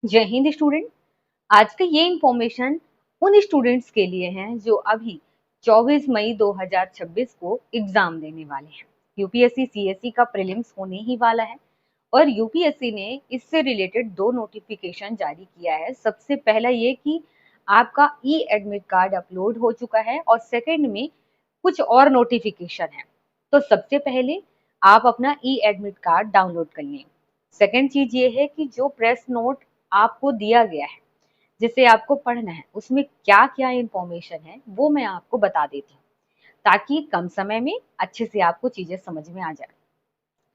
जय हिंद स्टूडेंट। आज का ये इंफॉर्मेशन उन स्टूडेंट्स के लिए हैं जो अभी 24 मई 2026 को एग्जाम देने वाले हैं। यूपीएससी सीएससी का प्रीलिम्स होने ही वाला है और यूपीएससी ने इससे रिलेटेड दो नोटिफिकेशन जारी किया है। सबसे पहला ये कि आपका ई एडमिट कार्ड अपलोड हो चुका है और सेकंड में कुछ और नोटिफिकेशन है। तो सबसे पहले आप अपना ई एडमिट कार्ड डाउनलोड कर लें। सेकंड चीज ये है कि जो प्रेस नोट आपको दिया गया है जिसे आपको पढ़ना है उसमें क्या क्या इंफॉर्मेशन है वो मैं आपको बता देती हूँ ताकि कम समय में अच्छे से आपको चीजें समझ में आ जाए।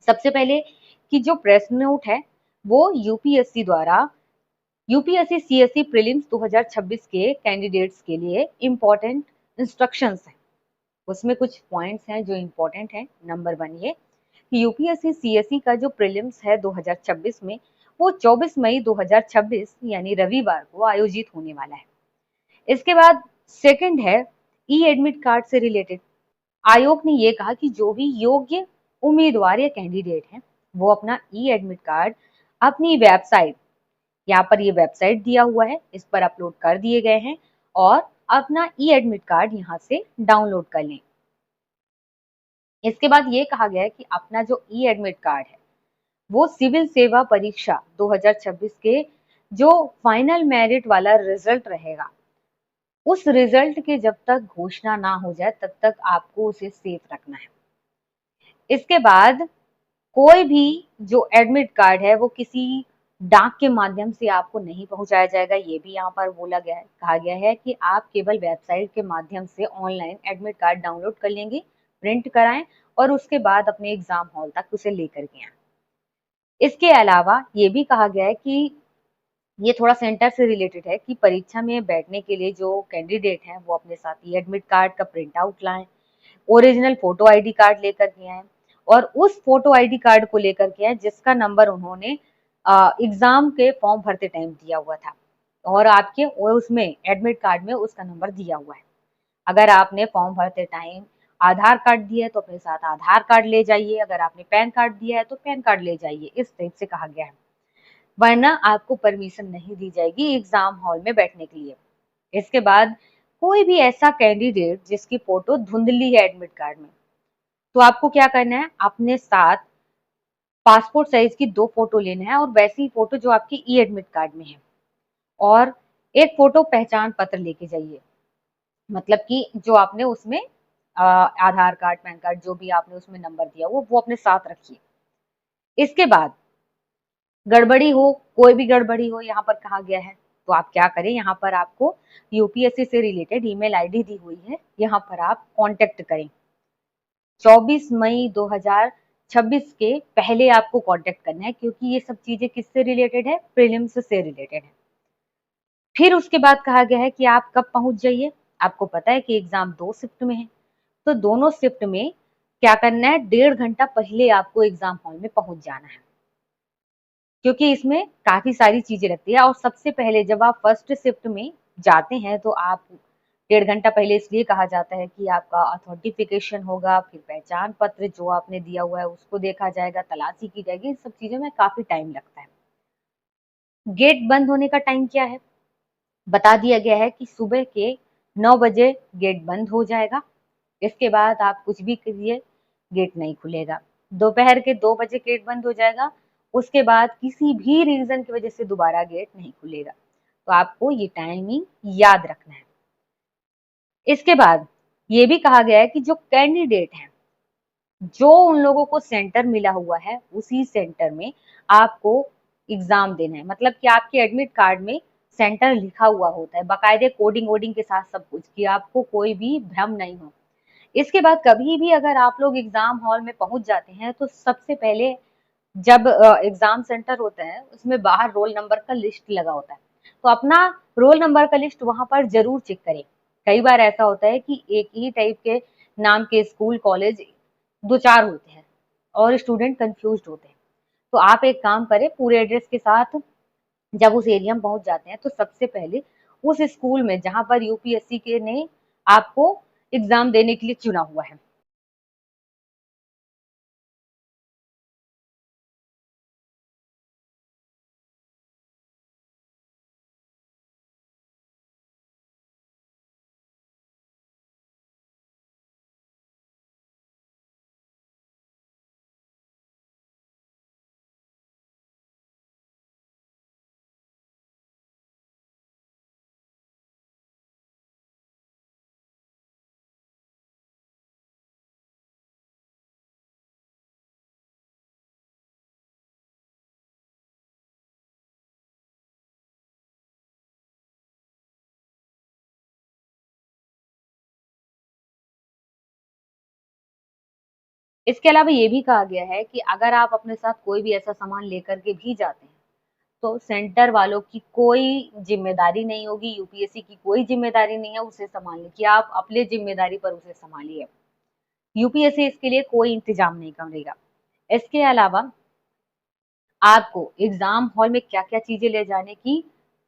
सबसे पहले कि जो प्रेस नोट है वो यूपीएससी सीएससी प्रीलिम्स 2026 के कैंडिडेट्स के लिए इम्पोर्टेंट इंस्ट्रक्शंस हैं। उसमें कुछ पॉइंट्स हैं जो इम्पोर्टेंट हैं। नंबर 1 ये कि यूपीएससी सीएससी का जो प्रीलिम्स है 2026 में वो 24 मई 2026 यानी रविवार को आयोजित होने वाला है। इसके बाद सेकंड है ई एडमिट कार्ड से रिलेटेड। आयोग ने ये कहा कि जो भी योग्य उम्मीदवार या कैंडिडेट हैं वो अपना ई एडमिट कार्ड अपनी वेबसाइट, यहाँ पर ये वेबसाइट दिया हुआ है, इस पर अपलोड कर दिए गए हैं और अपना ई एडमिट कार्ड यहाँ से डाउनलोड कर लें। इसके बाद ये कहा गया है कि अपना जो ई एडमिट कार्ड है वो सिविल सेवा परीक्षा 2026 के जो फाइनल मेरिट वाला रिजल्ट रहेगा उस रिजल्ट के जब तक घोषणा ना हो जाए तब तक आपको उसे सेफ रखना है। इसके बाद कोई भी जो एडमिट कार्ड है वो किसी डाक के माध्यम से आपको नहीं पहुंचाया जाएगा। ये भी यहाँ पर बोला गया है, कहा गया है कि आप केवल वेबसाइट के माध्यम से ऑनलाइन एडमिट कार्ड डाउनलोड कर लेंगे, प्रिंट कराएं और उसके बाद अपने एग्जाम हॉल तक उसे लेकर के आएं। इसके अलावा ये भी कहा गया है कि ये थोड़ा सेंटर से रिलेटेड है कि परीक्षा में बैठने के लिए जो कैंडिडेट हैं वो अपने साथ ही एडमिट कार्ड का प्रिंट आउट लाएं, ओरिजिनल फोटो आईडी कार्ड लेकर के आए और उस फोटो आईडी कार्ड को लेकर के आए जिसका नंबर उन्होंने एग्जाम के फॉर्म भरते टाइम दिया हुआ था और आपके उसमें एडमिट कार्ड में उसका नंबर दिया हुआ है। अगर आपने फॉर्म भरते टाइम आधार कार्ड दिया है तो अपने साथ आधार कार्ड ले जाइए, अगर आपने पैन कार्ड दिया है तो पैन कार्ड ले जाइए, इस टाइप से कहा गया है, वरना आपको परमिशन नहीं दी जाएगी एग्जाम हॉल में बैठने के लिए। इसके बाद कोई भी ऐसा कैंडिडेट जिसकी फोटो धुंधली है एडमिट कार्ड में, तो आपको क्या करना है, अपने साथ पासपोर्ट साइज की 2 फोटो लेना है और वैसी ही फोटो जो आपकी ई एडमिट कार्ड में है और एक फोटो पहचान पत्र लेके जाइए। मतलब कि जो आपने उसमें आधार कार्ड, पैन कार्ड जो भी आपने उसमें नंबर दिया वो अपने साथ रखिए। इसके बाद गड़बड़ी हो, कोई भी गड़बड़ी हो यहाँ पर कहा गया है तो आप क्या करें, यहाँ पर आपको यूपीएससी से रिलेटेड ईमेल आईडी दी हुई है, यहाँ पर आप कांटेक्ट करें। 24 मई 2026 के पहले आपको कांटेक्ट करना है क्योंकि ये सब चीजें किससे रिलेटेड है, प्रीलिम्स से रिलेटेड है। फिर उसके बाद कहा गया है कि आप कब पहुंच जाइए। आपको पता है कि एग्जाम 2 शिफ्ट में है तो दोनों शिफ्ट में क्या करना है, 1.5 घंटा पहले आपको एग्जाम हॉल में पहुंच जाना है क्योंकि इसमें काफी सारी चीजें लगती है। और सबसे पहले जब आप फर्स्ट शिफ्ट में जाते हैं तो आप 1.5 घंटा पहले इसलिए कहा जाता है कि आपका ऑथेंटिफिकेशन होगा, फिर पहचान पत्र जो आपने दिया हुआ है उसको देखा जाएगा, तलाशी की जाएगी, इन सब चीजों में काफी टाइम लगता है। गेट बंद होने का टाइम क्या है, बता दिया गया है कि सुबह के 9 बजे गेट बंद हो जाएगा। इसके बाद आप कुछ भी करिए गेट नहीं खुलेगा। दोपहर के 2 बजे गेट बंद हो जाएगा, उसके बाद किसी भी रीजन की वजह से दोबारा गेट नहीं खुलेगा। तो आपको ये टाइमिंग याद रखना है। इसके बाद ये भी कहा गया है कि जो कैंडिडेट हैं, जो उन लोगों को सेंटर मिला हुआ है उसी सेंटर में आपको एग्जाम देना है। मतलब कि आपके एडमिट कार्ड में सेंटर लिखा हुआ होता है बाकायदे कोडिंग वोडिंग के साथ सब कुछ, कि आपको कोई भी भ्रम नहीं हो। इसके बाद कभी भी अगर आप लोग एग्जाम हॉल में पहुंच जाते हैं तो सबसे पहले जब एग्जाम सेंटर होता है उसमें बाहर रोल नंबर का लिस्ट लगा होता है, तो अपना रोल नंबर का लिस्ट वहां पर जरूर चेक करें। कई बार ऐसा होता है कि एक ही टाइप के नाम के स्कूल कॉलेज 2-4 होते हैं और स्टूडेंट कंफ्यूज होते हैं। तो आप एक काम करें, पूरे एड्रेस के साथ जब उस एरिया में पहुंच जाते हैं तो सबसे पहले उस स्कूल में जहां पर यूपीएससी के ने आपको एग्जाम देने के लिए चुना हुआ है इसके अलावा ये भी कहा गया है कि अगर आप अपने साथ कोई भी ऐसा सामान लेकर के भी जाते हैं तो सेंटर वालों की कोई जिम्मेदारी नहीं होगी, यूपीएससी की कोई जिम्मेदारी नहीं है उसे संभालने की, आप अपने जिम्मेदारी पर उसे संभालिए। यूपीएससी इसके लिए कोई इंतजाम नहीं करेगा। इसके अलावा आपको एग्जाम हॉल में क्या क्या चीजें ले जाने की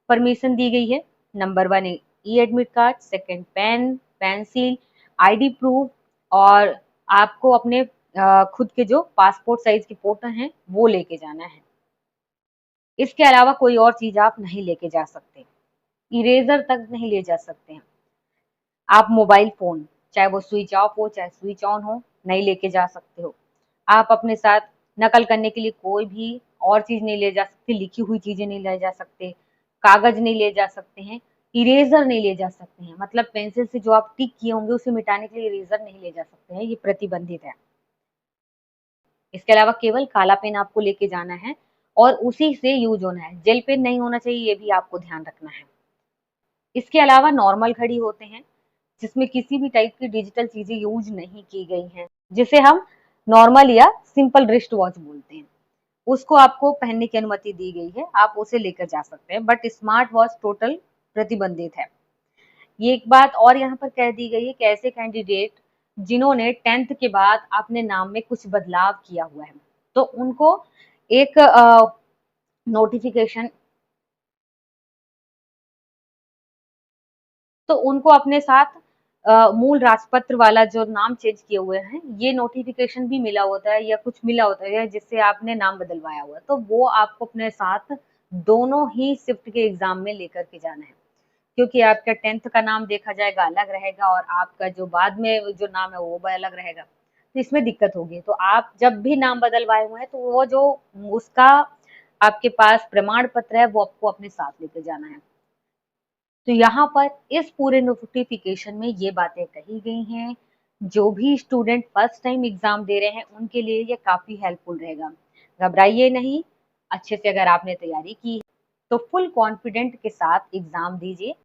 परमिशन दी गई है। Number 1 e admit card, second pen, pencil, ID proof, और आपको अपने खुद के जो पासपोर्ट साइज की फोटो हैं वो लेके जाना है। इसके अलावा कोई और चीज आप नहीं लेके जा सकते, इरेजर तक नहीं ले जा सकते हैं आप। मोबाइल फोन चाहे वो स्विच ऑफ हो चाहे स्विच ऑन हो नहीं लेके जा सकते हो आप। अपने साथ नकल करने के लिए कोई भी और चीज नहीं ले जा सकते, लिखी हुई चीजें नहीं ले जा सकते, कागज नहीं ले जा सकते हैं, इरेजर नहीं ले जा सकते हैं, मतलब पेंसिल से जो आप टिक किए होंगे उसे मिटाने के लिए इरेजर नहीं ले जा सकते हैं, ये प्रतिबंधित है। इसके अलावा केवल काला पेन आपको लेके जाना है और उसी से यूज होना है, जेल पेन नहीं होना चाहिए, ये भी आपको ध्यान रखना है। इसके अलावा नॉर्मल घड़ी होते हैं जिसमें किसी भी टाइप की डिजिटल चीजें यूज नहीं की गई हैं, जिसे हम नॉर्मल या सिंपल रिस्ट वॉच बोलते हैं, उसको आपको पहनने की अनुमति दी गई है, आप उसे लेकर जा सकते हैं, बट स्मार्ट वॉच टोटल प्रतिबंधित है। ये एक बात और यहाँ पर कह दी गई है कि ऐसे कैंडिडेट जिन्होंने 10th के बाद अपने नाम में कुछ बदलाव किया हुआ है तो उनको एक नोटिफिकेशन, तो उनको अपने साथ मूल राजपत्र वाला जो नाम चेंज किए हुए हैं ये नोटिफिकेशन भी मिला होता है या कुछ मिला होता है जिससे आपने नाम बदलवाया हुआ है, तो वो आपको अपने साथ दोनों ही शिफ्ट के एग्जाम में लेकर के जाना है, क्योंकि आपका 10th का नाम देखा जाएगा अलग रहेगा और आपका जो बाद में जो नाम है वो भी अलग रहेगा, तो इसमें दिक्कत होगी। तो आप जब भी नाम बदलवाए हुए हैं तो वो जो उसका आपके पास प्रमाण पत्र है वो आपको अपने साथ लेकर जाना है। तो यहाँ पर इस पूरे नोटिफिकेशन में ये बातें कही गई हैं, जो भी स्टूडेंट फर्स्ट टाइम एग्जाम दे रहे हैं उनके लिए ये काफी हेल्पफुल रहेगा। घबराइए नहीं, अच्छे से अगर आपने तैयारी की तो फुल कॉन्फिडेंट के साथ एग्जाम दीजिए।